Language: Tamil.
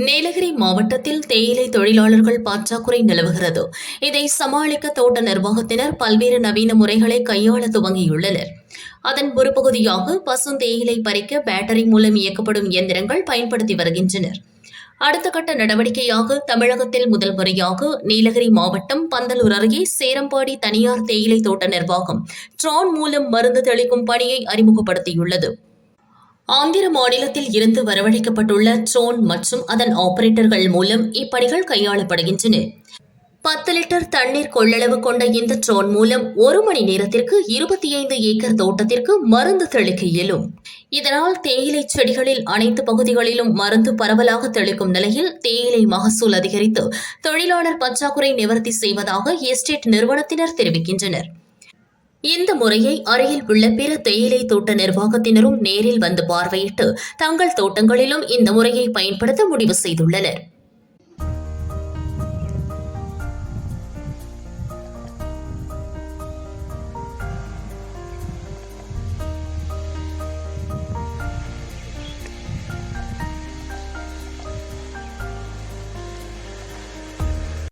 நீலகிரி மாவட்டத்தில் தேயிலை தொழிலாளர்கள் பற்றாக்குறை நிலவுகிறது. இதை சமாளிக்க தோட்ட நிர்வாகத்தினர் பல்வேறு நவீன முறைகளை கையாள துவங்கியுள்ளனர். அதன் ஒரு பகுதியாக பசுந்தேயிலை பறிக்க பேட்டரி மூலம் இயக்கப்படும் இயந்திரங்கள் பயன்படுத்தி வருகின்றனர். அடுத்த கட்ட நடவடிக்கையாக தமிழகத்தில் முதல் முறையாக நீலகிரி மாவட்டம் பந்தலூர் அருகே சேரம்பாடி தனியார் தேயிலை தோட்ட நிர்வாகம் ட்ரோன் மூலம் மருந்து தெளிக்கும் பணியை அறிமுகப்படுத்தியுள்ளது. ஆந்திர மாநிலத்தில் இருந்து வரவழைக்கப்பட்டுள்ள ட்ரோன் மற்றும் அதன் ஆபரேட்டர்கள் மூலம் இப்பணிகள் கையாளப்படுகின்றன. 10 லிட்டர் தண்ணீர் கொள்ளளவு கொண்ட இந்த ட்ரோன் மூலம் 1 மணி நேரத்திற்கு 25 ஏக்கர் தோட்டத்திற்கு மருந்து தெளிக்க இயலும். இதனால் தேயிலை செடிகளில் அனைத்து பகுதிகளிலும் மருந்து பரவலாக தெளிக்கும் நிலையில் தேயிலை மகசூல் அதிகரித்து தொழிலாளர் பற்றாக்குறை நிவர்த்தி செய்வதாக எஸ்டேட் நிறுவனத்தினர் தெரிவிக்கின்றனர். இந்த முறையை அருகில் உள்ள பிற தேயிலை தோட்ட நிர்வாகத்தினரும் நேரில் வந்து பார்வையிட்டு தங்கள் தோட்டங்களிலும் இந்த முறையை பயன்படுத்த முடிவு செய்துள்ளனர்.